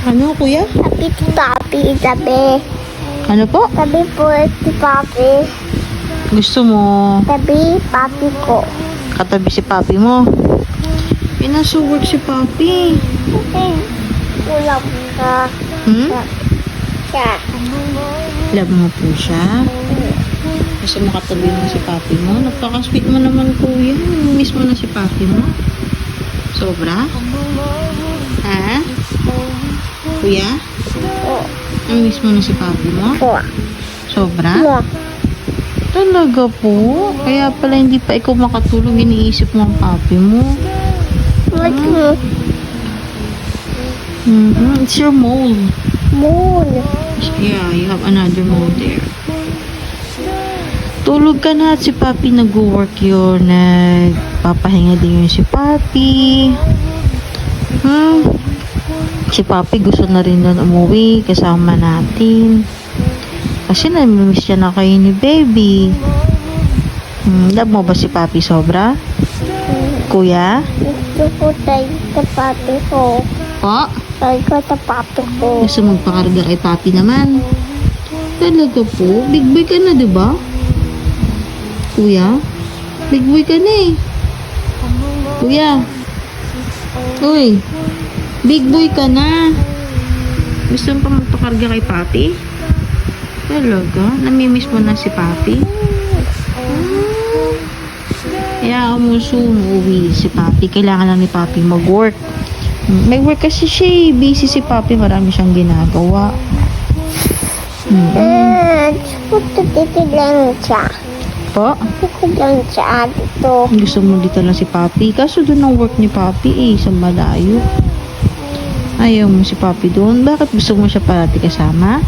Ano, kuya? Tabi si Papi, tabi. Ano po? Tabi po si Papi. Gusto mo Tabi, Papi ko. katabi si papi mo? Pinasuwork si papi. Kasi ulam ka. Siya. Love mo po siya? Gusto mo katabi mo si papi mo? Napaka-sweet mo naman, kuya. Miss mo na si papi mo? Sobra? Ha? Kuya? Oh. Miss mo na si papi mo? Oh. Sobra? Oh. Talaga po? Kaya pala hindi pa ikaw makatulog, iniisip mo ang papi mo. What mo? It's your mole. Moon. Yeah, you have another mole there. Tulog ka na at si papi nag-work yun. Nagpapahinga din yun si papi. Si papi gusto na rin nun umuwi kasama natin. Kasi namimiss siya na kayo ni baby. Love mo ba si papi sobra? Kuya? Gusto ko tayo sa Papi ko. Po? Tayo ko sa Papi ko. Gusto magpakarga kay papi naman. Talaga po? Big boy ka na, diba? Kuya? Big boy ka na eh. Kuya? Uy, big boy ka na. Gusto mo pa magpakarga kay papi? Talaga? Namimiss mo na si papi? Kaya mo soon uuwi si papi. Kailangan lang ni papi mag-work. May work kasi siya eh. Busy si papi. Marami siyang ginagawa. Gusto dito lang siya. Po? Gusto lang siya dito. Gusto mo dito lang si papi. Kaso doon ang work ni papi eh. Sa malayo. Ayaw mo si papi doon. Bakit gusto mo siya parati kasama?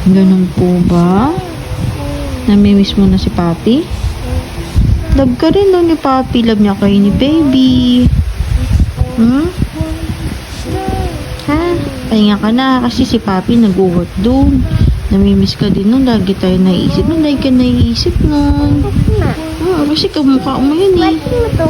Ganun po ba? Namimiss mo na si papi? Love ka rin no ni papi. Love niya kayo ni baby. Ha? Pahinga ka na kasi si papi nag-work doon. Namimiss ka din nun. Lagi tayo naiisip nun. Lagi ka naiisip nun. Kasi kamukha mo yun eh. Bakit mo ito?